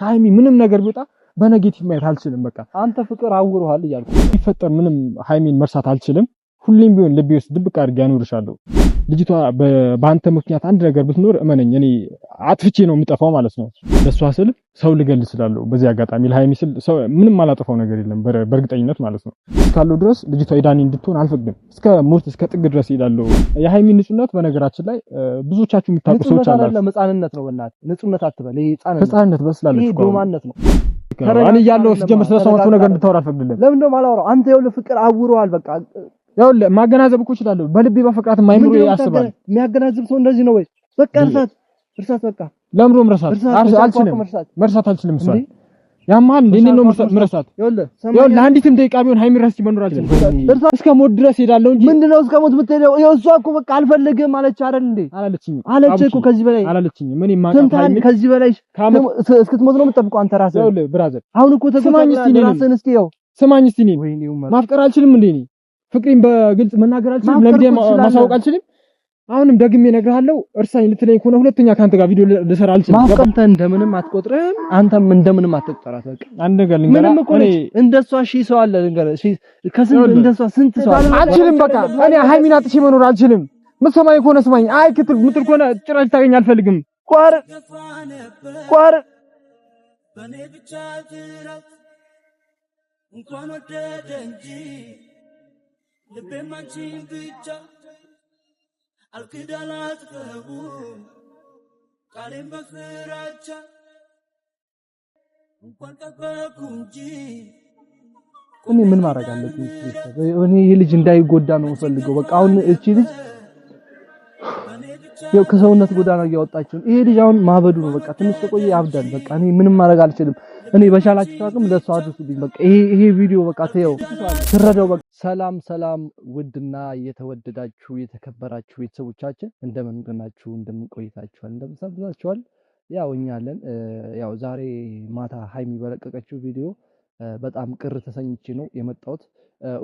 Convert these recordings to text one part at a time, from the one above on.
ከሃይሚ ምንም ነገር ቢወጣ በኔጌቲቭ ማየት አልችልም። በቃ አንተ ፍቅር አውሮሃል እያልኩ ይፈጠር ምንም ሃይሚን መርሳት አልችልም። ሁሌም ቢሆን ልቤ ውስጥ ድብቅ አድርጌ አኖርሻለሁ። ልጅቷ በአንተ ምክንያት አንድ ነገር ብትኖር እመነኝ እኔ አጥፍቼ ነው የምጠፋው ማለት ነው። ለሷ ስል ሰው ልገል እችላለሁ። በዚህ አጋጣሚ ለሃይሚ ስል ሰው ምንም አላጠፋው ነገር የለም በእርግጠኝነት ማለት ነው። እስካለው ድረስ ልጅቷ የዳኒ እንድትሆን አልፈቅድም። እስከ ሞት እስከ ጥግ ድረስ ይላለው። የሃይሚ ንጹህነት በነገራችን ላይ ብዙዎቻችሁ የምታውቁ ሰዎች አላችሁ። ህፃንነት ነው በእናትህ ንጹህነት አትበል። ይሄ ህፃንነት በስላለች ይሄ ዶማነት ነው። እኔ ያለው ሲጀምር ስለሰው ነገር እንድታወራ አልፈቅድልም። ለምን እንደው ማላወራው አንተ ይኸውልህ ፍቅር አውሮሃል በቃ ይኸውልህ ማገናዘብ እኮ እችላለሁ። በልቤ በፍቅራት ማይምሮ ያስባል። የሚያገናዝብ ሰው እንደዚህ ነው ወይ? በቃ እርሳት በቃ ለምሮ መርሳት አልችልም። መርሳት አልችልም። እሷ ያማን እንዴ ነው መርሳት? ይኸውልህ ለአንዲትም ደቂቃ ቢሆን ሃይሚ ረስቲ መኖር አልችልም። እስከ ሞት ድረስ ሄዳለሁ እንጂ ምንድነው እስከ ሞት የምትሄደው? ይኸው እሷ እኮ በቃ አልፈልግም አለች አይደል እንዴ? አለች እኮ ከዚህ በላይ አላለችኝም። ምን ማቀፍ ሃይሚ ከዚህ በላይ እስክትሞት ነው የምትጠብቀው አንተ ራስህ። ይኸውልህ ብራዘር አሁን እኮ ራስህን እስኪ ይኸው ስማኝ እስቲ እኔ ማፍቀር አልችልም እንዴ? እኔ ፍቅሬን በግልጽ መናገር አልችልም። ለሚዲያ ማሳወቅ አልችልም። አሁንም ደግሜ እነግርሃለሁ እርሳኝ ልትለኝ ከሆነ ሁለተኛ ካንተ ጋር ቪዲዮ ልሰራ አልችልም። ማፍቀርተ እንደምንም አትቆጥረም። አንተም እንደምንም አትቆጥራት። በቃ አንድ ነገር ልንገርህ፣ ምንም እኮ እንደሷ ሺህ ሰው አለ። ልንገርህ ከስንት እንደሷ ስንት ሰው አለ። አልችልም። በቃ እኔ ሃይሚን አጥቼ መኖር አልችልም። ምትሰማኝ ከሆነ ስማኝ። አይ ምትል ከሆነ ጭራሽ ታገኝ አልፈልግም። ቋር በኔ ብቻ ትራት እንኳን ወደደ እንጂ ልቤም አንቺን ብቻ አልክዳላት ገቡ ቃሌን በፍራቻ እንኳን ጠበቁ እንጂ እኔ ምን ማድረግ አለብኝ? እኔ ይሄ ልጅ እንዳይጎዳ ነው የምፈልገው። በቃ አሁን እቺ ልጅ ያው ከሰውነት ጎዳና እያወጣችሁ ይሄ ልጅ አሁን ማበዱ ነው። በቃ ትንሽ ተቆየ ያብዳል። በቃ እኔ ምንም ማድረግ አልችልም። እኔ በሻላችሁ አቅም ለሷ አድርሱልኝ። በቃ ይሄ ቪዲዮ በቃ ተየው ትረዳው። በቃ ሰላም ውድና የተወደዳችሁ የተከበራችሁ ቤተሰቦቻችን እንደምን እንደናችሁ እንደምንቆይታችኋል እንደምሰብዛችኋል። ያው እኛ አለን። ያው ዛሬ ማታ ሃይሚ በለቀቀችው ቪዲዮ በጣም ቅር ተሰኝቼ ነው የመጣሁት።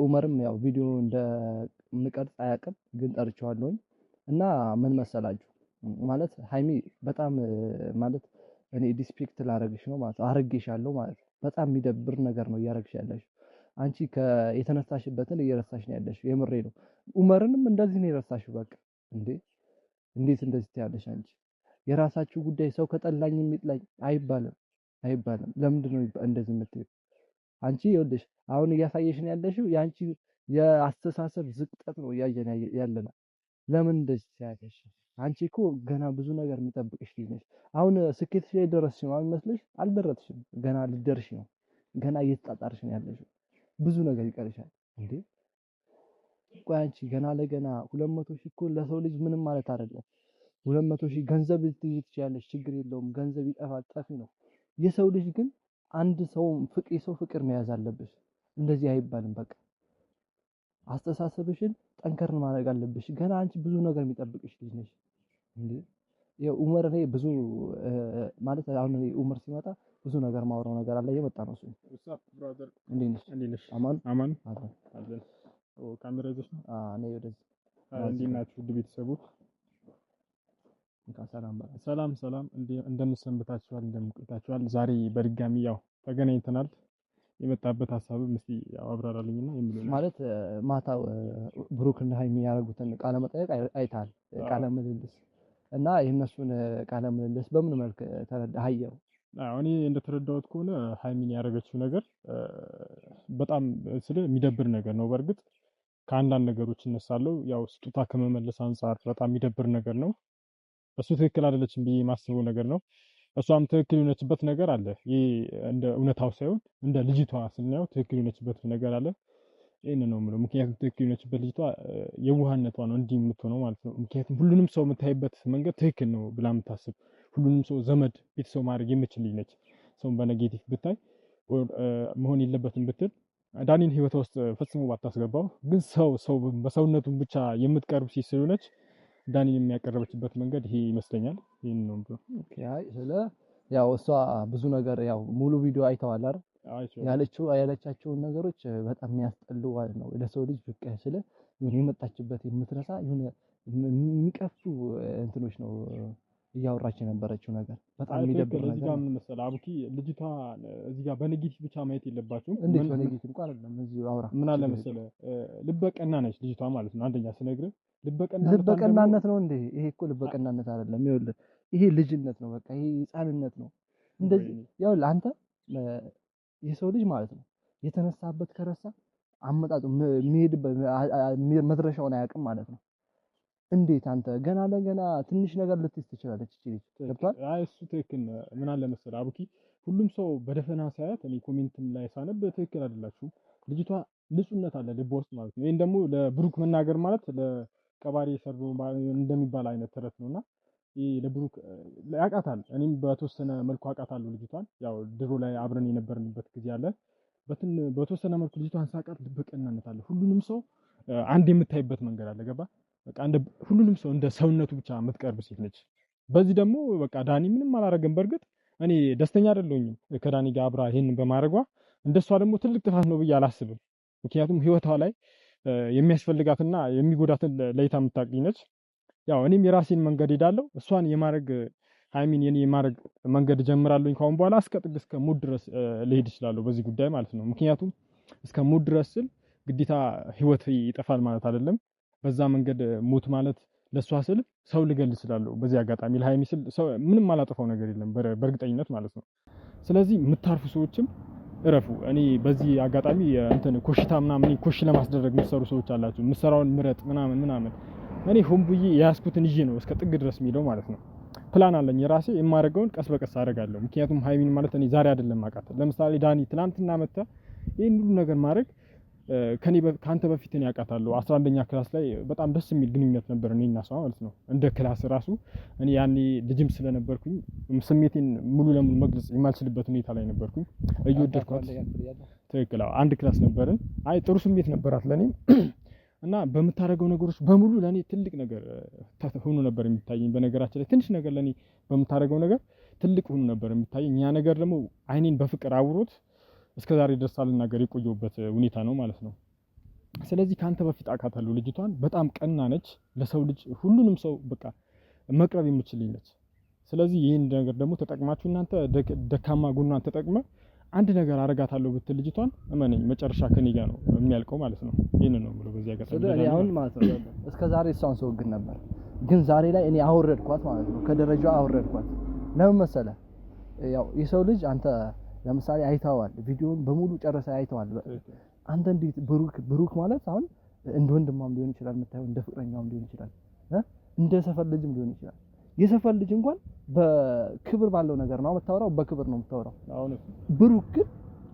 ኡመርም ያው ቪዲዮ እንደምንቀርጽ አያውቅም፣ ግን ጠርቼዋለሁ እና ምን መሰላችሁ ማለት ሃይሚ በጣም ማለት እኔ ዲስፔክት ላረግሽ ነው ማለት አረግሻለሁ ማለት በጣም የሚደብር ነገር ነው እያረግሽ ያለሽ። አንቺ የተነሳሽበትን እየረሳሽ ነው ያለሽ። የምሬ ነው። ኡመርንም እንደዚህ ነው የረሳሽው። በቃ እንዴት እንደዚህ ትያለሽ አንቺ? የራሳችሁ ጉዳይ። ሰው ከጠላኝ የሚጥላኝ አይባልም። ለምንድን ነው እንደዚህ የምትይው? አንቺ ይኸውልሽ አሁን እያሳየሽ ነው ያለሽው ያንቺ የአስተሳሰብ ዝቅጠት ነው እያየን ያለና። ለምን እንደዚህ ትያለሽ? አንቺ እኮ ገና ብዙ ነገር የሚጠብቅሽ ልጅ ነሽ። አሁን ስኬትሽ ላይ ደረስሽ ነው አይመስልሽ? አልደረስሽም። ገና ልደርሽ ነው። ገና እየተጣጣርሽ ነው ያለሽው። ብዙ ነገር ይቀርሻል እንዴ። ቆይ አንቺ ገና ለገና 200 ሺህ እኮ ለሰው ልጅ ምንም ማለት አይደለም። 200 ሺህ ገንዘብ ልትይዝ ትችያለሽ፣ ችግር የለውም። ገንዘብ ይጠፋል፣ ጠፊ ነው። የሰው ልጅ ግን አንድ ሰው የሰው ፍቅር መያዝ አለብሽ። እንደዚህ አይባልም። በቃ አስተሳሰብሽን ጠንከር ማድረግ አለብሽ። ገና አንቺ ብዙ ነገር የሚጠብቅሽ ልጅ ነሽ እንዴ። ኡመር ላይ ብዙ ማለት አሁን ኡመር ሲመጣ ብዙ ነገር ማውራው ነገር አለ። የመጣ ነው እሱ ብራዘር እንዴ ነሽ? አማን አለን። ካሜራ ይዘሽ ነው? እኔ ወደዚህ እንዴት ናችሁ ውድ ቤተሰቦች? ሰላም እንደምሰንብታችኋል እንደምቆይታችኋል። ዛሬ በድጋሚ ያው ተገናኝተናል። የመጣበት ሐሳብም እስቲ ያው አብራራልኝና የሚለው ማለት ማታ ብሩክ እና ሃይሚ ያደረጉትን ቃለ መጠየቅ አይታል። ቃለ ምልልስ እና የእነሱን ቃለ ምልልስ በምን መልክ ተረዳኸው? እኔ እንደተረዳሁት ከሆነ ሃይሚን ያደረገችው ነገር በጣም የሚደብር ነገር ነው። በእርግጥ ከአንዳንድ ነገሮች እነሳለሁ። ያው ስጦታ ከመመለስ አንፃር በጣም የሚደብር ነገር ነው። እሱ ትክክል አይደለችም ብዬ የማስበው ነገር ነው። እሷም ትክክል የሆነችበት ነገር አለ። ይሄ እንደ እውነታው ሳይሆን እንደ ልጅቷ ስናየው ትክክል የሆነችበት ነገር አለ። ይሄን ነው የምለው። ምክንያቱም ትክክል የሆነችበት ልጅቷ የዋህነቷ ነው እንዲህ የምትሆነው ማለት ነው። ምክንያቱም ሁሉንም ሰው የምታይበት መንገድ ትክክል ነው ብላ የምታስብ ሁሉንም ሰው ዘመድ ቤተሰብ ማድረግ የምችል ልጅ ነች። ሰውን በኔጌቲቭ ብታይ መሆን የለበትም ብትል ዳኒን ህይወቷ ውስጥ ፈጽሞ ባታስገባው፣ ግን ሰው በሰውነቱ ብቻ የምትቀርብ ሴት ስለሆነች ዳኒን የሚያቀርበችበት መንገድ ይሄ ይመስለኛል። ይሄን ነው ብሎ ያው እሷ ብዙ ነገር ያው ሙሉ ቪዲዮ አይተዋል አይደል? ያለቻቸውን ነገሮች በጣም የሚያስጠሉ ማለት ነው። ለሰው ልጅ በቃ ስለ የመጣችበት የምትረሳ የሚቀፉ እንትኖች ነው እያወራች የነበረችው ነገር በጣም አይ የሚደብር ትክክል። እዚህ ነገር ጋር ነው። ምን መሰለህ አቡኪ፣ ልጅቷ እዚህ ጋር በኔጌቲቭ ብቻ ማየት የለባችሁም። እንዴት በኔጌቲቭ እንኳን አይደለም እዚሁ አውራ ምን አለ ችግር የለም። መሰለህ ልበቀና ነች ልጅቷ ማለት ነው። አንደኛ ስነግርህ ልበቀናነቷን ደግሞ ልበቀናነት ነው እንዴ? ይሄ እኮ ልበቀናነት አይደለም። ይኸውልህ ይሄ ልጅነት ነው። በቃ ይሄ ህፃንነት ነው። እንደዚህ ይኸውልህ አንተ የሰው ልጅ ማለት ነው የተነሳበት ከረሳ አመጣጡ የሚሄድበት መድረሻውን አያውቅም ማለት ነው። እንዴት አንተ ገና ለገና ትንሽ ነገር ልትይዝ ትችላለች እቺ ልጅ ገብቷል። አይ እሱ ትክክል። ምን አለ መሰለህ አቡኪ፣ ሁሉም ሰው በደፈና ሳያት እኔ ኮሜንትም ላይ ሳነብ ትክክል አይደላችሁም። ልጅቷ ንጹህነት አለ ልቧ ውስጥ ማለት ነው። ይሄን ደግሞ ለብሩክ መናገር ማለት ለቀባሪ የሰሩ እንደሚባል አይነት ተረት ነውና ይሄ ለብሩክ ያውቃታል። እኔም በተወሰነ መልኩ አውቃታለሁ ልጅቷን። ያው ድሮ ላይ አብረን የነበርንበት ጊዜ አለ። በተወሰነ መልኩ ልጅቷን ሳውቃት ልበቀናነት አለ። ሁሉንም ሰው አንድ የምታይበት መንገድ አለ። ገባ በቃ ሁሉንም ሰው እንደ ሰውነቱ ብቻ የምትቀርብ ሴት ነች። በዚህ ደግሞ በቃ ዳኒ ምንም አላረገም። በእርግጥ እኔ ደስተኛ አይደለሁኝም ከዳኒ ጋር አብራ ይሄንን በማድረጓ። እንደሷ ደግሞ ትልቅ ጥፋት ነው ብዬ አላስብም። ምክንያቱም ህይወቷ ላይ የሚያስፈልጋትና የሚጎዳትን ለይታ የምታውቅ ነች። ያው እኔም የራሴን መንገድ ሄዳለሁ። እሷን የማረግ ሃይሚን የኔ የማረግ መንገድ ጀምራለሁኝ። ካሁን በኋላ እስከ ጥግ እስከ ሙድ ድረስ ልሄድ እችላለሁ በዚህ ጉዳይ ማለት ነው። ምክንያቱም እስከ ሙድ ድረስ ስል ግዴታ ህይወት ይጠፋል ማለት አይደለም። በዛ መንገድ ሞት ማለት ለሷ ስል ሰው ልገል እችላለሁ። በዚህ አጋጣሚ ለሃይሚ ስል ሰው ምንም አላጠፋው ነገር የለም በእርግጠኝነት ማለት ነው። ስለዚህ የምታርፉ ሰዎችም እረፉ። እኔ በዚህ አጋጣሚ እንትን ኮሽታ ምናምን ኮሽ ለማስደረግ የምትሰሩ ሰዎች አላችሁ። የምትሰራውን ምረጥ ምናምን እኔ ሆን ብዬ የያዝኩትን ይዤ ነው እስከ ጥግ ድረስ የሚለው ማለት ነው። ፕላን አለኝ የራሴ የማደርገውን ቀስ በቀስ አደርጋለሁ። ምክንያቱም ሃይሚን ማለት እኔ ዛሬ አይደለም አውቃት። ለምሳሌ ዳኒ ትናንትና መጣ ይሄን ሁሉ ነገር ማድረግ ካንተ በፊት እኔ አውቃታለሁ። 11ኛ ክላስ ላይ በጣም ደስ የሚል ግንኙነት ነበር እኔ እና እሷ ማለት ነው። እንደ ክላስ ራሱ እኔ ያኔ ልጅም ስለነበርኩኝ ስሜቴን ሙሉ ለሙሉ መግለጽ የማልችልበት ሁኔታ ላይ ነበርኩኝ። እየወደድኳት ትክክል አንድ ክላስ ነበርን። አይ ጥሩ ስሜት ነበራት ለኔ እና በምታደርገው ነገሮች በሙሉ ለኔ ትልቅ ነገር ሆኖ ነበር የሚታየኝ። በነገራችን ላይ ትንሽ ነገር ለኔ በምታደርገው ነገር ትልቅ ሆኖ ነበር የሚታየኝ። ያ ነገር ደግሞ አይኔን በፍቅር አውሮት እስከዛሬ ድረስ ሳልናገር የቆየሁበት ሁኔታ ነው ማለት ነው። ስለዚህ ካንተ በፊት አውቃታለሁ ልጅቷን። በጣም ቀና ነች። ለሰው ልጅ ሁሉንም ሰው በቃ መቅረብ የምትችልኝ ነች። ስለዚህ ይህን ነገር ደግሞ ተጠቅማችሁ እናንተ ደካማ ጎኗን ተጠቅመ አንድ ነገር አረጋታለሁ ብትል ልጅቷን እመነኝ መጨረሻ ከኔ ጋር ነው የሚያልቀው ማለት ነው። ይሄንን ነው ብሎ በዚህ አጋጣሚ እኔ አሁን ማለት ነው እስከዛሬ እሷን ሰው ግን ነበር፣ ግን ዛሬ ላይ እኔ አወረድኳት ማለት ነው። ከደረጃው አወረድኳት። ለምን መሰለ? ያው የሰው ልጅ አንተ ለምሳሌ አይተዋል፣ ቪዲዮውን በሙሉ ጨረሰ አይተዋል። አንተ እንዴት ብሩክ ማለት አሁን እንደ ወንድማም ሊሆን ይችላል የምታየው፣ እንደ ፍቅረኛም ሊሆን ይችላል፣ እንደ ሰፈር ልጅም ሊሆን ይችላል። የሰፈር ልጅ እንኳን በክብር ባለው ነገር ነው የምታወራው፣ በክብር ነው የምታወራው። ብሩክ ግን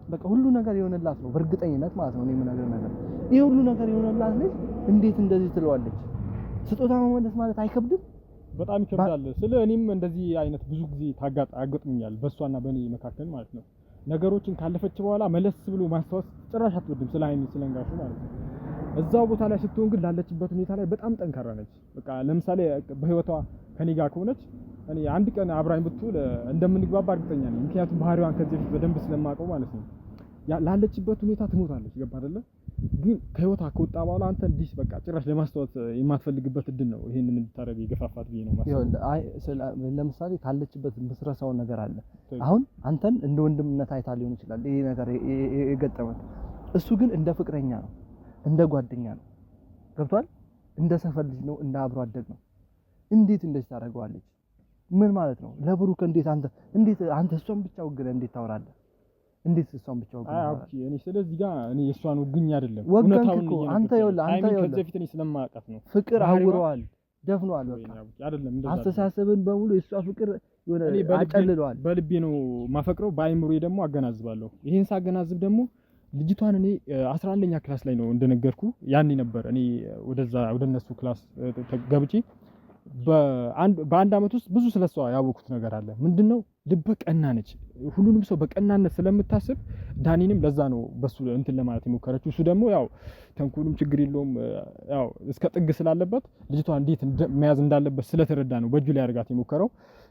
በቃ ሁሉ ነገር የሆነላት ነው በእርግጠኝነት ማለት ነው። እኔ የምነግርህ ነገር ይሄ ሁሉ ነገር የሆነላት ልጅ እንዴት እንደዚህ ትለዋለች? ስጦታ መመለስ ማለት አይከብድም? በጣም ይከብዳል። ስለ እኔም እንደዚህ አይነት ብዙ ጊዜ አጋጥሞኛል በእሷና በእኔ መካከል ማለት ነው። ነገሮችን ካለፈች በኋላ መለስ ብሎ ማስታወስ ጭራሽ አትወድም፣ ስለ ሃይሚ ስለንጋሹ ማለት ነው። እዛው ቦታ ላይ ስትሆን ግን ላለችበት ሁኔታ ላይ በጣም ጠንካራ ነች። በቃ ለምሳሌ በህይወቷ ከኔ ጋር ከሆነች እኔ አንድ ቀን አብራኝ ብትውል እንደምንግባባ እርግጠኛ ነኝ። ምክንያቱም ባህሪዋን ከዚህ በፊት በደንብ ስለማውቀው ማለት ነው። ላለችበት ሁኔታ ትሞታለች። ገባ አይደለ? ግን ከህይወቷ ከወጣ በኋላ አንተ እንዲህ በቃ ጭራሽ ለማስተዋት የማትፈልግበት እድል ነው ይሄንን እንድታረግ የገፋፋት ብዬ ነው ማለት። አይ ለምሳሌ ካለችበት የምትረሳው ነገር አለ። አሁን አንተን እንደ ወንድምነት አይታ ሊሆን ይችላል ይሄ ነገር የገጠመት፣ እሱ ግን እንደ ፍቅረኛ ነው፣ እንደ ጓደኛ ነው። ገብቷል? እንደ ሰፈር ልጅ ነው፣ እንደ አብሮ አደግ ነው። እንዴት እንደዚህ ታደርገዋለች? ምን ማለት ነው? ለብሩክ እንዴት አንተ እሷን ብቻ ወግነ እንዴት ታወራለህ? እንዴት እሷን ብቻ ወግነ? አይ እኔ ስለዚህ ጋር እኔ የእሷን ወግኛ አይደለም እውነታውን ነው። አንተ ከዚህ በፊት እኔ ስለማውቃት ነው። ፍቅር አውረዋል፣ ደፍኗል። በቃ አይደለም እንደዛ አስተሳሰብን በሙሉ የእሷ ፍቅር የሆነ አጨልለዋል። በልቤ ነው ማፈቅረው፣ በአይምሮዬ ደግሞ አገናዝባለሁ። ይሄን ሳገናዝብ ደግሞ ልጅቷን እኔ 11ኛ ክላስ ላይ ነው እንደነገርኩ ያኔ ነበር እኔ ወደ እነሱ ክላስ ገብቼ በአንድ አመት ውስጥ ብዙ ስለሷ ያወኩት ነገር አለ። ምንድነው? ልበ ቀና ነች። ሁሉንም ሰው በቀናነት ስለምታስብ ዳኒንም ለዛ ነው በሱ እንትን ለማለት የሞከረችው። እሱ ደግሞ ያው ተንኮሉም ችግር የለውም ያው እስከ ጥግ ስላለበት ልጅቷ እንዴት መያዝ እንዳለበት ስለተረዳ ነው በእጁ ላይ አድርጋት የሞከረው።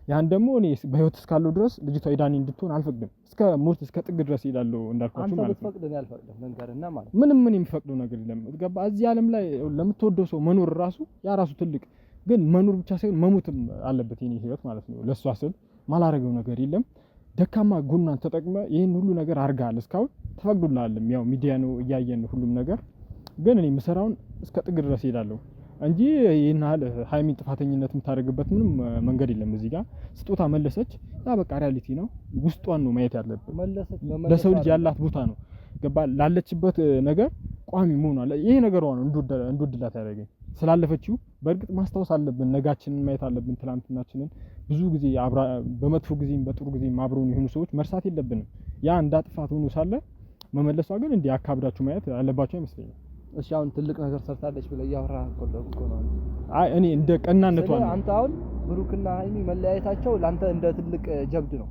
ያን ደግሞ እኔ በህይወት እስካለው ድረስ ልጅቷ የዳኒ እንድትሆን አልፈቅድም። እስከ ሞት እስከ ጥግ ድረስ ይላል እንዳልኳችሁ ማለት ነው። አንተ ያልፈቅድም መንገርና ማለት ምንም የምፈቅደው ነገር የለም። ገባ? እዚህ ዓለም ላይ ለምትወደው ሰው መኖር ራሱ ያ ራሱ ትልቅ ግን መኖር ብቻ ሳይሆን መሞትም አለበት የኔ ህይወት ማለት ነው። ለሷ ስል ማላረገው ነገር የለም። ደካማ ጎኗን ተጠቅመ ይሄን ሁሉ ነገር አርጋል እስካሁን ተፈቅዶልሃልም። ያው ሚዲያ ነው እያየን ሁሉም ነገር። ግን እኔ ምሰራውን እስከ ጥግ ድረስ ሄዳለሁ እንጂ ይሄን ያህል ሃይሚን ጥፋተኝነት የምታደርግበት ምንም መንገድ የለም። እዚህ ጋር ስጦታ መለሰች፣ ያ በቃ ሪያሊቲ ነው። ውስጧን ነው ማየት ያለብን። ለሰው ልጅ ያላት ቦታ ነው ገባ ላለችበት ነገር ቋሚ መሆኗ ይሄ ነገሯ ነው እንድወድላት ያደረገኝ። ስላለፈችው በእርግጥ ማስታወስ አለብን፣ ነጋችንን ማየት አለብን፣ ትላንትናችንን። ብዙ ጊዜ በመጥፎ ጊዜም በጥሩ ጊዜም አብረውን የሆኑ ሰዎች መርሳት የለብንም። ያ እንዳጥፋት ሆኖ ሳለ መመለሷ ግን እንዲህ አካብዳችሁ ማየት ያለባችሁ አይመስለኝም። እሺ አሁን ትልቅ ነገር ሰርታለች ብለህ እያወራህ እኮ ነው። አይ እኔ እንደ ቀናነቷ ነው። አንተ አሁን ብሩክና ሃይሚ መለያየታቸው ለአንተ እንደ ትልቅ ጀብድ ነው።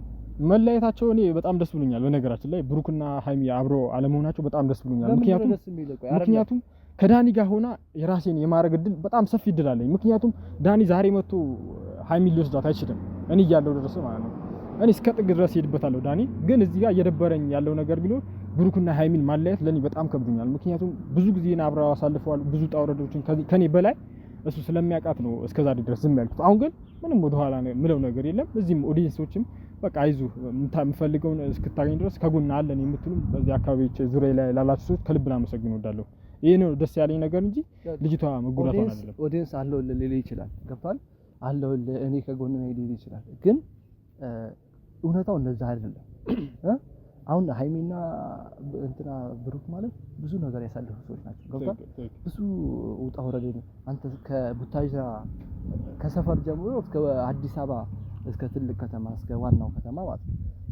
መለያየታቸው እኔ በጣም ደስ ብሎኛል። በነገራችን ላይ ብሩክና ሃይሚ አብሮ አለመሆናቸው በጣም ደስ ብሎኛል። ምክንያቱም ከዳኒ ጋር ሆና የራሴን የማረግ እድል በጣም ሰፊ እድል አለኝ። ምክንያቱም ዳኒ ዛሬ መጥቶ ሃይሚን ሊወስዳት አይችልም፣ እኔ እያለሁ ድረስ ማለት ነው። እኔ እስከ ጥግ ድረስ ሄድበታለሁ። ዳኒ ግን እዚህ ጋር እየደበረኝ ያለው ነገር ቢኖር ብሩክና ሃይሚን ማለያየት ለኔ በጣም ከብዶኛል። ምክንያቱም ብዙ ጊዜና አብረው አሳልፈዋል፣ ብዙ ጣውረዶችን ከኔ በላይ እሱ ስለሚያውቃት ነው እስከዛሬ ድረስ ዝም ያልኩት። አሁን ግን ምንም ወደ ኋላ ምለው ነገር የለም። እዚህም ኦዲየንሶችም በቃ አይዞህ የምፈልገውን እስክታገኝ ድረስ ከጎን አለን የምትሉ በዚህ አካባቢዎች ዙሪያ ላይ ላላችሁ ሰዎች ከልብ ላመሰግን እወዳለሁ። ይሄ ነው ደስ ያለኝ ነገር እንጂ ልጅቷ መጎዳቷን አይደለም። ኦዲየንስ አለው ሊል ይችላል፣ ገብቷል አለው እኔ ከጎን ነው ሊል ይችላል። ግን እውነታው እንደዛ አይደለም። አሁን ሃይሚና እንትና ብሩክ ማለት ብዙ ነገር ያሳለፉ ሰዎች ናቸው። ገብቷል ብዙ ውጣ ወረድ ነው። አንተ ከቡታጅራ ከሰፈር ጀምሮ እስከ አዲስ አበባ እስከ ትልቅ ከተማ እስከ ዋናው ከተማ ማለት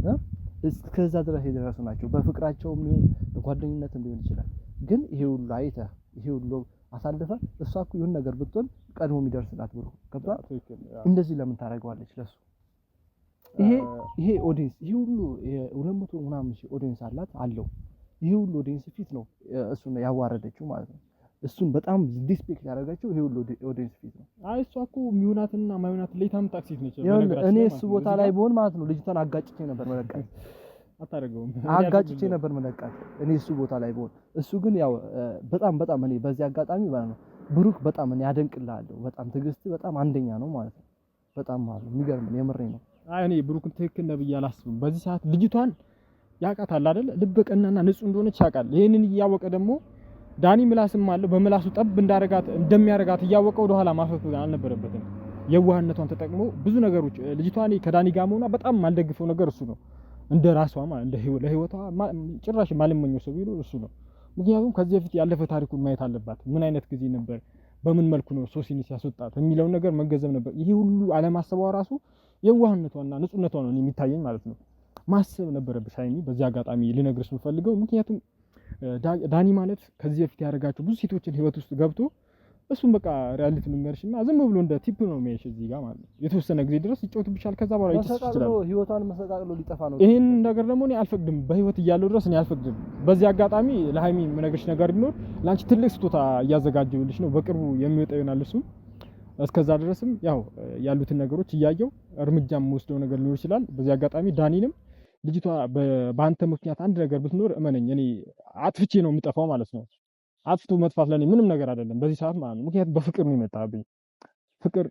ነው እስከዛ ድረስ የደረሱ ናቸው። በፍቅራቸውም ሊሆን በጓደኝነትም ሊሆን ይችላል። ግን ይሄ ሁሉ አይተህ ይሄ ሁሉ አሳልፈ እሷ እኮ የሆነ ነገር ብትሆን ቀድሞ የሚደርስላት ብሩክ ገብቷል። እንደዚህ ለምን ታደርገዋለች ለሱ? ይሄ ኦዲየንስ ይሄ ሁሉ 200 ምናምን ሺህ ኦዲየንስ አለው። ይሄ ሁሉ ኦዲየንስ ፊት ነው እሱን ያዋረደችው ማለት ነው። እሱን በጣም ዲስፔክት ያደረገችው ይሄ ሁሉ ኦዲየንስ ፊት ነው። አይ እሷ እኮ ሚሆናትና ማይሆናት ለይታም ታክሲት ነች። እኔ እሱ ቦታ ላይ ብሆን ማለት ነው ልጅቷን አጋጭቼ ነበር መለቃት። አታረገውም አጋጭቼ ነበር መለቃት እኔ እሱ ቦታ ላይ ብሆን። እሱ ግን ያው በጣም እኔ በዚህ አጋጣሚ ማለት ነው ብሩክ በጣም እኔ አደንቅልሃለሁ። በጣም ትዕግስት በጣም አንደኛ ነው ማለት ነው። በጣም ማለት ነው የሚገርም የምሬ ነው። አይ እኔ ብሩክን ትክክል ነው ብዬ አላስብም። በዚህ ሰዓት ልጅቷን ያውቃታል አይደል? ልበ ቀናና ንጹህ እንደሆነች ያውቃል። ይሄንን እያወቀ ደግሞ ዳኒ ምላስም አለው በምላሱ ጠብ እንደሚያረጋት እያወቀ ወደ ኋላ ማፈፍ አልነበረበትም። የዋህነቷን ተጠቅሞ ብዙ ነገሮች ልጅቷን ከዳኒ ጋር መሆኗ በጣም ማልደግፈው ነገር እሱ ነው። እንደ ራሷ ማለት እንደ ለህይወቷ ጭራሽ ማልመኘው ሰው ቢሉ እሱ ነው። ምክንያቱም ከዚህ በፊት ያለፈ ታሪኩን ማየት አለባት። ምን አይነት ጊዜ ነበር፣ በምን መልኩ ነው ሶሲኒ ሲያስወጣት የሚለው ነገር መገንዘብ ነበር። ይሄ ሁሉ አለማሰቧ ራሱ የዋህነቷና ንጹህነቷ ነው የሚታየኝ ማለት ነው። ማሰብ ነበረብሽ ሃይሚ። በዚህ አጋጣሚ ልነግርሽ የምፈልገው ምክንያቱም ዳኒ ማለት ከዚህ በፊት ያደረጋቸው ብዙ ሴቶችን ህይወት ውስጥ ገብቶ እሱም በቃ ሪያሊቲ ልንገርሽና ዝም ብሎ እንደ ቲፕ ነው የሚያይሽ እዚህ ጋር ማለት ነው። የተወሰነ ጊዜ ድረስ ይጫወትብሻል፣ ከዛ በኋላ ይችላል ህይወቷን መሰቃቅሎ ሊጠፋ ነው። ይሄን ነገር ደግሞ እኔ አልፈቅድም፣ በህይወት እያለሁ ድረስ እኔ አልፈቅድም። በዚህ አጋጣሚ ለሃይሚ የምነግርሽ ነገር ቢኖር ላንቺ ትልቅ ስጦታ እያዘጋጀሁልሽ ነው፣ በቅርቡ የሚወጣ ይሆናል እሱ። እስከዛ ድረስም ያው ያሉትን ነገሮች እያየው እርምጃም ወስደው ነገር ሊኖር ይችላል። በዚህ አጋጣሚ ዳኒንም ልጅቷ በአንተ ምክንያት አንድ ነገር ብትኖር እመነኝ እኔ አጥፍቼ ነው የምጠፋው ማለት ነው። አጥፍቶ መጥፋት ለኔ ምንም ነገር አይደለም በዚህ ሰዓት ማለት ነው። ምክንያቱም በፍቅር ነው የመጣብኝ። ፍቅር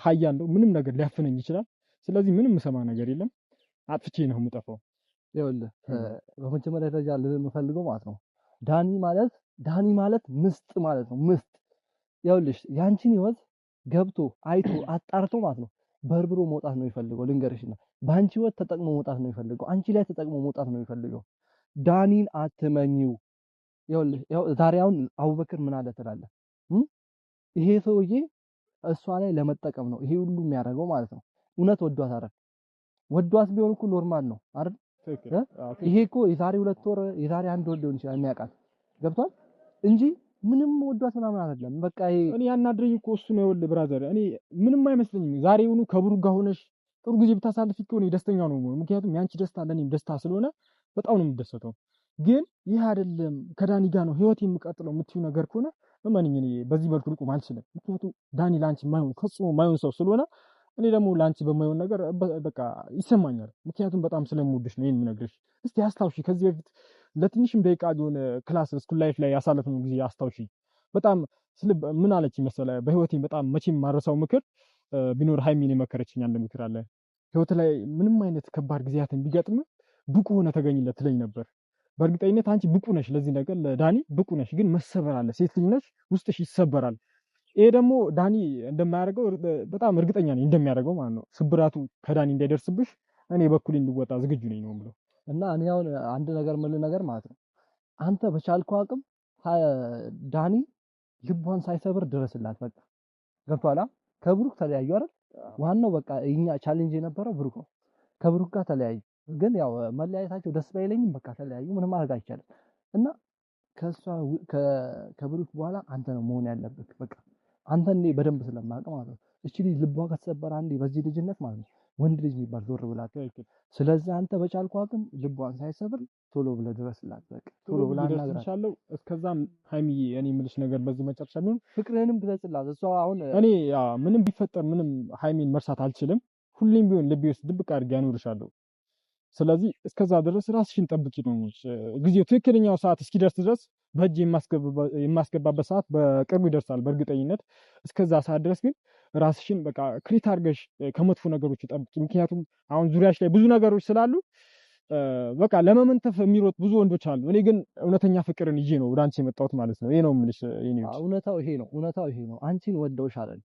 ኃያል ነው፣ ምንም ነገር ሊያፍነኝ ይችላል። ስለዚህ ምንም ሰማ ነገር የለም፣ አጥፍቼ ነው የምጠፋው። ይኸውልህ በመጀመሪያ ደረጃ ልንፈልገው ማለት ነው ዳኒ ማለት ምስጥ ማለት ነው። ምስጥ ይኸውልሽ ያንቺን ህይወት ገብቶ አይቶ አጣርቶ ማለት ነው በርብሮ መውጣት ነው የሚፈልገው። ልንገርሽና በአንቺ ህይወት ተጠቅሞ መውጣት ነው የሚፈልገው። አንቺ ላይ ተጠቅሞ መውጣት ነው የሚፈልገው። ዳኒን አትመኚው። ይኸውልህ ዛሬ አሁን አቡበክር ምን አለ ትላለህ? ይሄ ሰውዬ እሷ ላይ ለመጠቀም ነው ይሄ ሁሉ የሚያደርገው ማለት ነው። እውነት ወዷት አይደል? ወዷት ቢሆን እኮ ኖርማል ነው አይደል? ይሄ እኮ የዛሬ 2 ወር የዛሬ 1 ወር ሊሆን ይችላል የሚያውቃት ገብቷል እንጂ ምንም ወዷት ምናምን አይደለም። በቃ ይሄ እኔ ያናድረኝ እኮ እሱ ነው። ይኸውልህ ብራዘር እኔ ምንም አይመስለኝም። ዛሬውኑ ከብሩክ ጋር ሆነሽ ጥሩ ጊዜ ብታሳልፊ እኮ እኔ ደስተኛ ነው። ምክንያቱም ያንቺ ደስታ ለኔም ደስታ ስለሆነ በጣም ነው የምደሰተው። ግን ይህ አይደለም ከዳኒ ጋር ነው ህይወት የሚቀጥለው የምትዩ ነገር ከሆነ እመንኝ እኔ በዚህ መልኩ ልቆም አልችልም። ምክንያቱም ዳኒ ላንቺ ማይሆን ፈጽሞ ማይሆን ሰው ስለሆነ እኔ ደግሞ ላንቺ በማይሆን ነገር በቃ ይሰማኛል። ምክንያቱም በጣም ስለምወድሽ ነው ይሄን የምነግርሽ። እስቲ አስታውሺ ከዚህ በፊት ለትንሽም ደቂቃ ቢሆን ክላስ ስኩል ላይፍ ላይ ያሳለፍነው ጊዜ አስታውሺ። በጣም ምን አለች መሰለህ በህይወቴ በጣም መቼም ማረሳው ምክር ቢኖር ሃይሚን የመከረችኝ አንድ ምክር አለ። ህይወት ላይ ምንም አይነት ከባድ ጊዜያትን ቢገጥም ብቁ ሆነ ተገኝለት ትለኝ ነበር። በእርግጠኝነት አንቺ ብቁ ነሽ፣ ለዚህ ነገር ለዳኒ ብቁ ነሽ። ግን መሰበር አለ፣ ሴት ልጅ ነሽ፣ ውስጥሽ ይሰበራል። ይሄ ደግሞ ዳኒ እንደማያደርገው በጣም እርግጠኛ ነኝ እንደሚያደርገው ማለት ነው። ስብራቱ ከዳኒ እንዳይደርስብሽ እኔ በኩል እንድወጣ ዝግጁ ነኝ ነው የምለው። እና እኔ አሁን አንድ ነገር ምን ነገር ማለት ነው አንተ በቻልከው አቅም ዳኒ ልቧን ሳይሰብር ድረስላት። በቃ ገብቷላ። ከብሩክ ተለያዩ አይደል? ዋናው በቃ እኛ ቻሌንጅ የነበረው ብሩክ ነው። ከብሩክ ጋር ተለያዩ። ግን ያው መለያየታቸው ደስ ባይለኝም በቃ ተለያዩ፣ ምንም ማድረግ አይቻልም። እና ከሷ ከብሩክ በኋላ አንተ ነው መሆን ያለብህ። በቃ አንተ እኔ በደንብ ስለማውቅ ማለት ነው። እቺ ልጅ ልቧ ከተሰበረ አንዴ በዚህ ልጅነት ማለት ነው ወንድ ልጅ የሚባል ዞር ብላት። ስለዚህ አንተ በቻልከው አቅም ልቧን ሳይሰብር ቶሎ ብለህ ድረስላት። በቃ ቶሎ ብለህ አናግራለሁ። እስከዛም ሃይሚዬ እኔ የምልሽ ነገር በዚህ መጨረሻ ቢሆን ፍቅርህንም ግለጽላት። እሷ አሁን እኔ ምንም ቢፈጠር ምንም ሃይሚን መርሳት አልችልም። ሁሌም ቢሆን ልቤ ውስጥ ድብቅ አድርጌ አኖርሻለሁ። ስለዚህ እስከዛ ድረስ ራስሽን ጠብቂ ነው። ጊዜው ትክክለኛው ሰዓት እስኪደርስ ድረስ በእጅ የማስገባበት ሰዓት በቅርቡ ይደርሳል በእርግጠኝነት። እስከዛ ሰዓት ድረስ ግን ራስሽን በቃ ክሪት አድርገሽ ከመጥፎ ነገሮች ጠብቂ። ምክንያቱም አሁን ዙሪያሽ ላይ ብዙ ነገሮች ስላሉ በቃ ለመመንተፍ የሚሮጥ ብዙ ወንዶች አሉ። እኔ ግን እውነተኛ ፍቅርን ይዤ ነው ወደ አንቺ የመጣሁት ማለት ነው። ይሄ ነው የምልሽ። እውነታው ይሄ ነው። አንቺን ወደውሽ አይደል?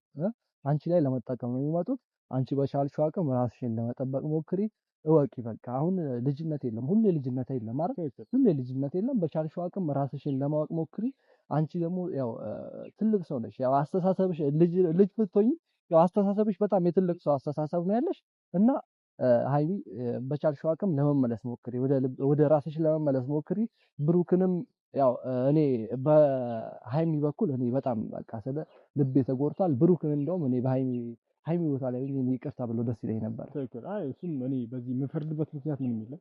አንቺ ላይ ለመጠቀም ነው የሚመጡት። አንቺ በቻልሽው አቅም ራስሽን ለመጠበቅ ሞክሪ። እወቂ በቃ አሁን ልጅነት የለም፣ ሁሌ ልጅነት የለም አይደል? ሁሌ ልጅነት የለም። በቻልሽው አቅም ራስሽን ለማወቅ ሞክሪ። አንቺ ደግሞ ያው ትልቅ ሰው ነሽ። ያው አስተሳሰብሽ ልጅ ብትሆኚ ያው አስተሳሰብሽ በጣም የትልቅ ሰው አስተሳሰብ ነው ያለሽ እና ሃይሚ በቻልሽው አቅም ለመመለስ ሞክሪ፣ ወደ ራስሽ ለመመለስ ሞክሪ። ብሩክንም ያው እኔ በሃይሚ በኩል እኔ በጣም በቃ ስለ ልቤ ተጎድቷል። ብሩክን እንደውም እኔ ሃይሚ ቦታ ላይ እኔ ይቅርታ ብሎ ደስ ይለኝ ነበር። ትክክል። እሱም እኔ በዚህ የምፈርድበት ምክንያት ምንም የለም።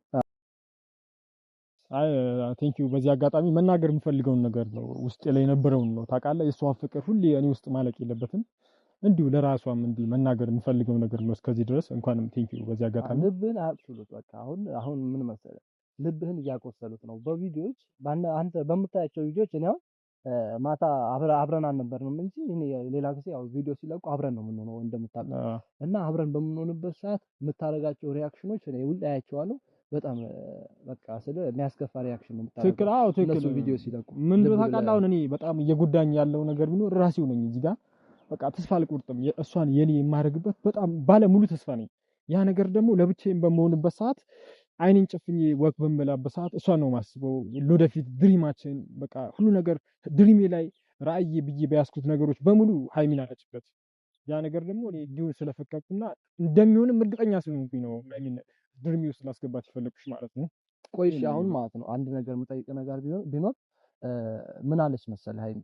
ቴንክ ዩ። በዚህ አጋጣሚ መናገር የምፈልገውን ነገር ነው፣ ውስጥ ላይ የነበረውን ነው። ታውቃለህ፣ የሷ ፍቅር ሁሌ እኔ ውስጥ ማለቅ የለበትም። እንዲሁ ለራሷም እንዲህ መናገር የምፈልገው ነገር ነው እስከዚህ ድረስ። እንኳንም ቴንክ ዩ በዚህ አጋጣሚ። ልብህን አያቁስሉት። በቃ አሁን ምን መሰለህ ልብህን እያቆሰሉት ነው በቪዲዮዎች። አንተ በምታያቸው ቪዲዮዎች እኔ አሁን ማታ አብረን አልነበርንም እንጂ እኔ ሌላ ጊዜ ያው ቪዲዮ ሲለቁ አብረን ነው የምንሆነው እንደምታውቀው። እና አብረን በምንሆንበት ሰዓት የምታደርጋቸው ሪአክሽኖች እኔ ሁሌ አያቸዋለሁ። በጣም በቃ የሚያስከፋ ሪአክሽን ነው የምታደርገው። ትክክል። ትክክል። እነሱ ቪዲዮ ሲለቁ ምን ታውቃለህ፣ አሁን እኔ በጣም እየጎዳኝ ያለው ነገር ቢኖር ራሴው ነኝ። እዚህ ጋር በቃ ተስፋ አልቆርጥም። እሷን የኔ የማደርግበት በጣም ባለሙሉ ተስፋ ነኝ። ያ ነገር ደግሞ ለብቻዬም በመሆንበት ሰዓት አይኔን ጨፍኜ ወክ በመላበት ሰዓት እሷን ነው ማስበው። ለወደፊት ድሪማችን በቃ ሁሉ ነገር ድሪሜ ላይ ራእዬ ብዬ በያዝኩት ነገሮች በሙሉ ሃይሚን አለችበት። ያ ነገር ደግሞ እኔ እንዲሆን ስለፈቀድኩና እንደሚሆንም እርግጠኛ ስለሆንኩኝ ነው ሃይሚን ድሪሜ ውስጥ ላስገባት የፈለኩሽ ማለት ነው። ቆይ እሺ፣ አሁን ማለት ነው አንድ ነገር የምጠይቅ ነገር ቢኖር ምን አለች መሰለህ ሃይሚ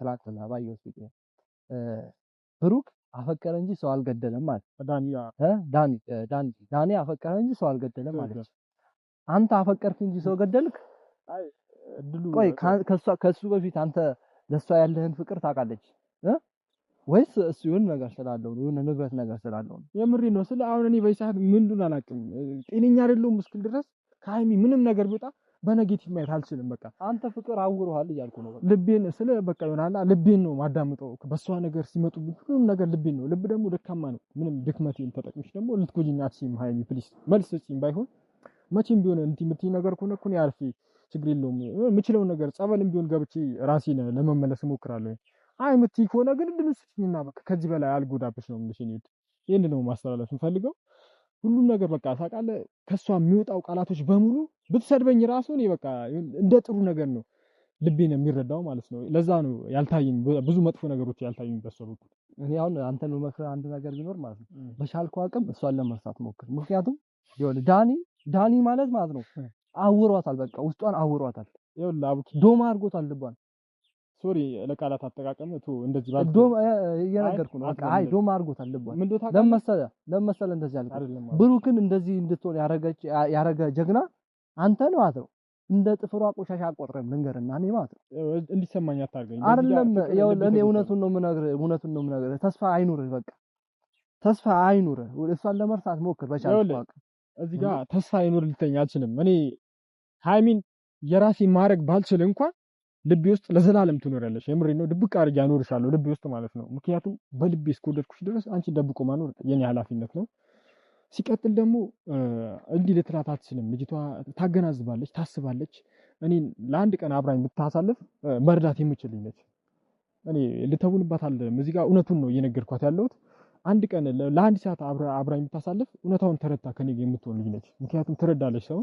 ትላንትና ባየሁት ቪዲዮ ብሩክ አፈቀረ እንጂ ሰው አልገደለም ማለት ዳኒ አፈቀረ እንጂ ሰው አልገደለም ማለት። አንተ አፈቀርክ እንጂ ሰው ገደልክ? ቆይ ከሱ በፊት አንተ ለሷ ያለህን ፍቅር ታውቃለች ወይስ እሱ የሆነ ነገር ስላለው ነው? የሆነ ንብረት ነገር ስላለው ነው? የምሬ ነው። ስለ አሁን እኔ በሰዓት ምን እንደሆነ አላውቅም። ጤነኛ አይደለሁም እስክል ድረስ ከሃይሚ ምንም ነገር ቢወጣ በኔጌቲቭ ማየት አልችልም። በቃ አንተ ፍቅር አውሮሃል እያልኩ ነው። ልቤን በቃ ይሆናላ ልቤን ነው ማዳምጠው። በሷ ነገር ሲመጡ ሁሉም ነገር ልቤን ነው። ልብ ደግሞ ደካማ ነው። ምንም ድክመቴን ተጠቅመሽ ደግሞ ልትጎጂኝ አትችይም። ሃይሚ ፕሊስ መልስ ስጪኝ። ባይሆን መቼም ቢሆን የምትይ ነገር ከሆነ እኮ ነው ያልፊ ችግር የለውም። የምችለው ነገር ጸበልም ቢሆን ገብቼ ራሴን ለመመለስ እሞክራለሁ። የምትይ ከሆነ ግን እድል ስጪኝና በቃ ከዚህ በላይ አልጎዳብሽ ነው የምልሽ። ይሄን ነው ማስተላለፍ የምፈልገው። ሁሉም ነገር በቃ ታውቃለህ፣ ከሷ የሚወጣው ቃላቶች በሙሉ ብትሰድበኝ ራሱ እኔ በቃ እንደ ጥሩ ነገር ነው ልቤን የሚረዳው ማለት ነው። ለዛ ነው ያልታየኝ ብዙ መጥፎ ነገሮች ያልታየኝ በሷ በኩል። እኔ አሁን አንተን መክረህ አንድ ነገር ቢኖር ማለት ነው በቻልከው አቅም እሷን ለመርሳት ሞክር። ምክንያቱም ይኸውልህ ዳኒ ማለት ነው አውሯታል፣ በቃ ውስጧን አውሯታል። ይኸውልህ አቡኪ ዶማ አድርጎታል ልቧን። ሶሪ ለቃላት አጠቃቀም እንደዚህ ባል ዶማ እየነገርኩ ነው። በቃ ዶማ አድርጎታል ልቧን። ለመሰለ እንደዚህ አልኩ። ብሩክን እንደዚህ እንድትሆን ያረገ ጀግና አንተ ነው ማለት ነው። እንደ ጥፍሯ ቆሻሻ አቆጥረም ልንገርና እኔ ማለት ነው እንዲሰማኝ አታርገኝ አይደለም። ይኸውልህ እኔ እውነቱን ነው የምነግርህ። ተስፋ አይኑርህ፣ በቃ ተስፋ አይኑርህ። እሷን ለመርሳት ሞክር በቻልከው አቅም። እዚህ ጋር ተስፋ አይኑር ልተኛ አልችልም። እኔ ሃይሚን የራሴ ማድረግ ባልችል እንኳን ልቤ ውስጥ ለዘላለም ትኖሪያለሽ። የምሬን ነው። ድብቅ አድርጌ አኖርሻለሁ ልቤ ውስጥ ማለት ነው። ምክንያቱም በልቤ እስከወደድኩሽ ድረስ አንቺ ደብቆ ማኖር የኔ ኃላፊነት ነው። ሲቀጥል ደግሞ እንዲህ ልትላት አትችልም። ልጅቷ ታገናዝባለች፣ ታስባለች። እኔን ለአንድ ቀን አብራኝ ብታሳልፍ መርዳት የምችልኝ ነች። እኔ ልተውንባት አልልም። እዚህ ጋር እውነቱን ነው እየነገርኳት ያለሁት። አንድ ቀን ለአንድ ሰዓት አብራኝ ብታሳልፍ እውነታውን ተረድታ ከኔ ጋር የምትሆን ልጅ ነች። ምክንያቱም ትረዳለች ሰው።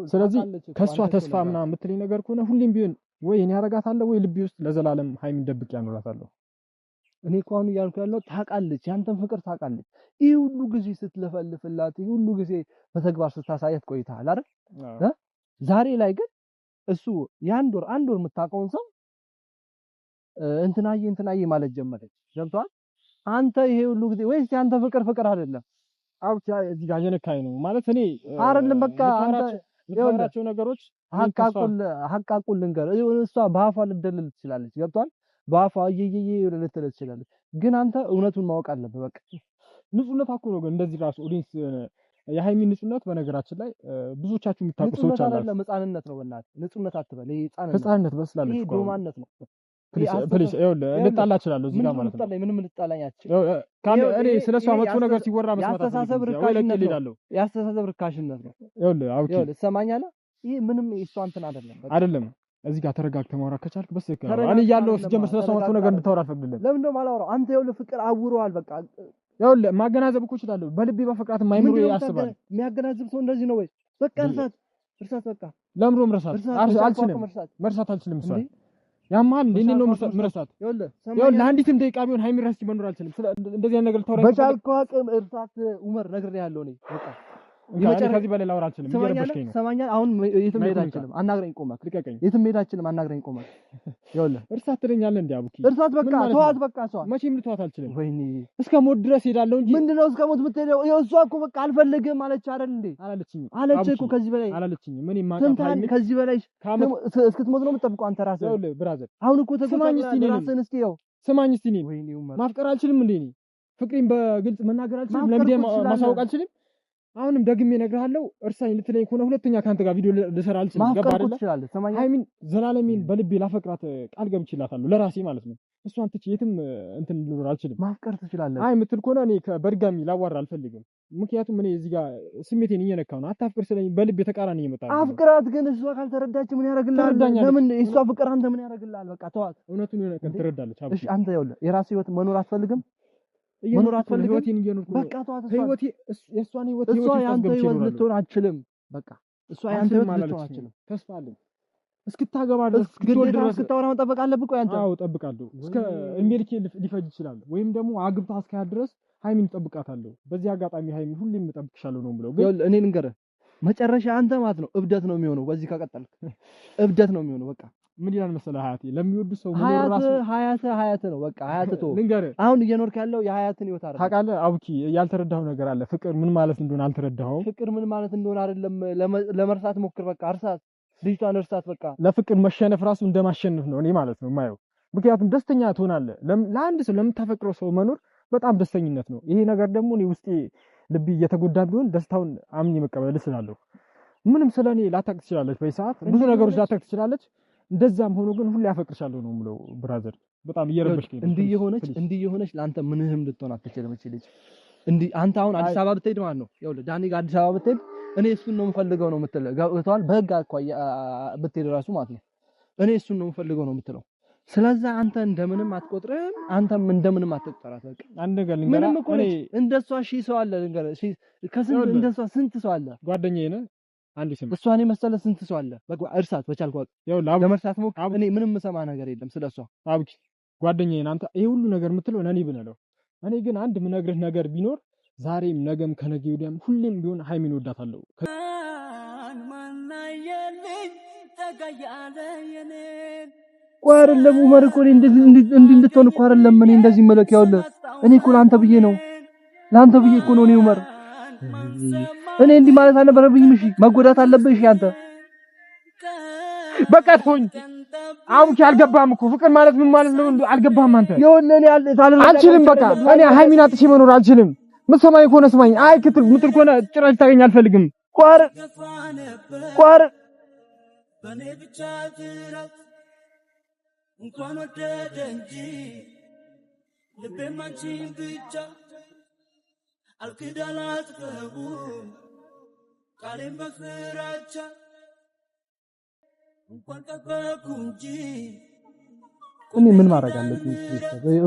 ስለዚህ ከሷ ተስፋ ምናምን የምትለኝ ነገር ከሆነ ሁሌም ቢሆን ወይ እኔ አረጋታለሁ ወይ ልቤ ውስጥ ለዘላለም ሀይሚን ደብቄ ያኖራታለሁ። እኔ እኮ አሁን እያልኩ ያለው ታውቃለች፣ ያንተን ፍቅር ታውቃለች። ይህ ሁሉ ጊዜ ስትለፈልፍላት፣ ይህ ሁሉ ጊዜ በተግባር ስታሳየት ቆይተሃል አይደል? ዛሬ ላይ ግን እሱ አንድ ወር የምታውቀውን ሰው እንትናዬ ማለት ጀመረች። ገብቶሃል? አንተ ይሄ ሁሉ ጊዜ ወይስ ያንተ ፍቅር አይደለም? አውቻ እዚህ ጋር የነካኝ ነው ማለት እኔ አይደለም። በቃ አንተ የምታወራቸው ነገሮች ሀቃቁን ልንገር። እሷ በአፏ ልትደልል ትችላለች። ገብቶሃል? በአፏ ልትል ትችላለች። ግን አንተ እውነቱን ማወቅ አለብህ። በቃ ንጹህነት እኮ ነው። ግን እንደዚህ ራሱ ኦዲንስ የሃይሚ ንጹህነት በነገራችን ላይ ብዙዎቻችሁ የምታውቁ ሰዎች አላችሁ። ህፃንነት ነው። በእናትህ ንጹህነት አትበል። ይሄ ህፃንነት በስላለች ይሄ ዶማነት ነው። ፕሊስ ይኸውልህ ልጣላ እችላለሁ እዚህ ጋር ማለት ነው። ምንም ልጣላኝ አትችልም። እኔ ስለሷ መጥፎ ነገር ሲወራ መስማት ያስተሳሰብ ርካሽነት ነው። ይኸውልህ አውቂ ትሰማኛለህ? ይሄ ምንም እሷ እንትን አይደለም። እዚህ ጋር ተረጋግተህ ማውራት ከቻልክ በስልክ እኔ ያለው ሲጀምር ስለሷ መጥፎ ነገር እንድታወራ አልፈቅድልህም። ለምን ነው የማላወራው? አንተ ይኸውልህ ፍቅር አውሮዋል። በቃ ይኸውልህ ማገናዘብ እኮ እችላለሁ። በልቤ በፍቅራት ማይምሮ ያስባል። የሚያገናዝብ ሰው እንደዚህ ነው ወይ? በቃ እርሳት በቃ ለምሮ መርሳት አልችልም። እሷ ያማል እንዴ ነው መርሳት? ይኸውልህ አንዲትም ደቂቃ ቢሆን ሃይሚ ረስቲ መኖር አልችልም። እንደዚህ ነገር ልታወራ በቻልከው አቅም እርሳት። ዑመር ነግሬሃለሁ እኔ በቃ ከዚህ በላይ ላወራ አልችልም። እየረበሽከኝ ነው። ሰማኛል። አሁን የትም መሄድ አልችልም። አናግረኝ ቆመህ ልቀቀኝ። የትም መሄድ አልችልም። አናግረኝ ቆመህ። ይኸውልህ እርሳት ትለኛለህ እንዴ? አቡኪ እርሳት በቃ ተዋት። በቃ እሷ መቼም ልተዋት አልችልም። ወይኔ እስከ ሞት ድረስ ሄዳለሁ እንጂ ምንድነው እስከ ሞት የምትሄደው? ይኸው እሷ እኮ በቃ አልፈልግም አለች አይደል እንዴ? አለች እኮ ከዚህ በላይ አላለችኝም። ምን ማቀፋኝ ከዚህ በላይ እስክትሞት ነው የምትጠብቀው አንተ ራስህ። ይኸውልህ ብራዘር አሁን እኮ ተሰማኝ። ራስህን እስኪ ይኸው ስማኝ እስቲ እኔ ወይኔ ማፍቀር አልችልም እንዴ? እኔ ፍቅሬን በግልጽ መናገር አልችልም? ለሚዲያ ማሳወቅ አልችልም? አሁንም ደግሜ እነግርሃለሁ። እርሳኝ ልትለኝ ከሆነ ሁለተኛ ካንተ ጋር ቪዲዮ ልሰራ አልችልም። ገባ አይደል? ሃይሚን ዘላለሜን በልቤ ላፈቅራት ቃል ገብቼላታለሁ ለራሴ ማለት ነው። እሷን ትቼ የትም እንትን ልኖር አልችልም። ማፍቀር ትችላለህ። አይ የምትል ከሆነ እኔ በድጋሚ ላዋራ አልፈልግም። ምክንያቱም እኔ እዚህ ጋር ስሜቴን እየነካው ነው። አታፍቅር ስለኝ በልቤ ተቃራኒ እየመጣ ነው። አፍቅራት ግን እሷ ካልተረዳች ምን ያደርግልሃል? ለምን እሷ ፍቅር አንተ ምን ያደርግልሃል? በቃ ተዋት። እውነቱን የሆነ ቀን ትረዳለች። እሺ አንተ ይኸውልህ የራስህ ህይወት መኖር አትፈልግም? መኖር አትፈልግም? ህይወቴን እየኖርኩ ነው። በቃ ተዋት። ህይወቴ የእሷን ህይወት እሷ ያንተ ህይወት ልትሆን አትችልም። በቃ እሷ ያንተ ህይወት ልትሆን አትችልም። ተስፋ አለኝ እስክታገባ ድረስ እስክታወራ መጠበቅ አለብህ። ቆይ አንተ አዎ እጠብቃለሁ። እስከ እድሜ ልኬ ሊፈጅ ይችላል። ወይም ደግሞ አግብታ እስካያት ድረስ ሃይሚን እጠብቃታለሁ። በዚህ አጋጣሚ ሃይሚን ሁሌም እጠብቅሻለሁ ነው የምለው። ግን እኔ ልንገርህ መጨረሻ አንተ ማለት ነው እብደት ነው የሚሆነው። በዚህ ከቀጠልክ እብደት ነው የሚሆነው። በቃ ምን ይላል መሰለህ ሀያቴ ለሚወዱ ሰው መኖር ራሱ ሀያት ነው። በቃ ሀያት ተው። ልንገርህ አሁን እየኖርክ ያለው የሀያትን ህይወት አይደለም። ታውቃለህ አቡኪ ያልተረዳኸው ነገር አለ። ፍቅር ምን ማለት እንደሆነ አልተረዳኸውም። ፍቅር ምን ማለት እንደሆነ አይደለም። ለመርሳት ሞክር። በቃ እርሳት፣ ልጅቷን እርሳት። በቃ ለፍቅር መሸነፍ ራሱ እንደማሸነፍ ነው እኔ ማለት ነው የማየው። ምክንያቱም ደስተኛ ትሆናለህ። ለአንድ ሰው ለምታፈቅረው ሰው መኖር በጣም ደስተኝነት ነው። ይሄ ነገር ደግሞ እኔ ውስጤ ልቤ እየተጎዳ ቢሆን ደስታውን አምኜ መቀበል እችላለሁ። ምንም ስለኔ ላታውቅ ትችላለች። በሰዓት ብዙ ነገሮች ላታውቅ ትችላለች። እንደዛም ሆኖ ግን ሁሌ አፈቅርሻለሁ ነው የምለው። ብራዘር በጣም እየረበሽከኝ ነው። እንዲህ የሆነች ለአንተ ምንህም ልትሆን አትችልም። እቺ ልጅ እንዲህ አንተ አሁን አዲስ አበባ ብትሄድ ማለት ነው ይኸውልህ ዳኒ ጋር አዲስ አበባ ብትሄድ እኔ እሱን ነው የምፈልገው ነው የምትለው። ገብቶሃል? በህግ አኳያ ብትሄድ ራሱ ማለት ነው እኔ እሱን ነው የምፈልገው ነው የምትለው። ስለዚህ አንተ እንደምንም አትቆጥርም። አንተም እንደምንም አትቆጥራት። በቃ አንድ ነገር ልንገርህ፣ ምንም እኮ እንደሷ ሺህ ሰው አለ። ልንገርህ ከስንት እንደሷ ስንት ሰው አለ። ጓደኛዬ ነህ አንድ ስም እሷን የመሰለ ስንት ሰው አለ። በቃ እርሳት በቻልኩ ለመርሳት ሞክር። እኔ ምንም የምሰማ ነገር የለም ስለሷ። አብኪ ጓደኛዬ አንተ ይሄ ሁሉ ነገር የምትለው ለኔ ብነለው። እኔ ግን አንድ ምነግርህ ነገር ቢኖር ዛሬም ነገም ከነገ ወዲያም ሁሌም ቢሆን ሃይሚን ወዳታለሁ። ቆይ አይደለም ዑመር እኮ እንደዚህ እንድትሆን እኮ አይደለም እኔ እንደዚህ መለክ ያውልህ። እኔ እኮ ላንተ ብዬ ነው እኮ ነው እኔ ዑመር እኔ እንዲህ ማለት አልነበረብኝም። እሺ መጎዳት አለብህ። እሺ አንተ በቃ ተውኝ። አቡኪ አልገባህም እኮ ፍቅር ማለት ምን ማለት ነው አልገባህም አንተ። ይኸውልህ እኔ አልችልም። በቃ እኔ ሃይሚን አጥቼ መኖር አልችልም። ምትሰማኝ ከሆነ ስማኝ። አይ ምትል ከሆነ ጭራሽ ታገኝ አልፈልግም። ቋር በኔ ብቻ ትራት እንኳን ወደደ እንጂ ልቤም አንቺን ብቻ አልክዳን አልተውም ቃሌን በፍራቻ እንኳን ጠበቅኩ እንጂ እኔ ምን ማድረግ አለብኝ?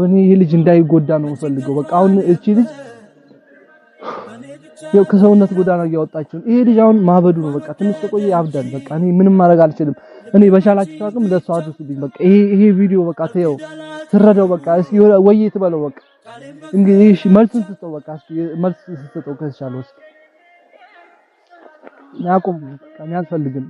እኔ ይሄ ልጅ እንዳይጎዳ ነው የምፈልገው። በቃ አሁን እቺ ልጅ ያው ከሰውነት ጎዳና እያወጣችው ይሄ ልጅ አሁን ማበዱ ነው። በቃ ትንሽ ተቆየ ያብዳል። በቃ እኔ ምንም ማድረግ አልችልም። እኔ በሻላችሁ አቅም ለሷ አድርሱልኝ። በቃ ይሄ ቪዲዮ በቃ ተየው ትረዳው። በቃ እስኪ ወይ ትበለው። በቃ እንግዲህ እሺ መልስን ስጠው። በቃ እስኪ መልስ ስጠው ከቻለው እስኪ ያቆም። በቃ እኔ አልፈልግም።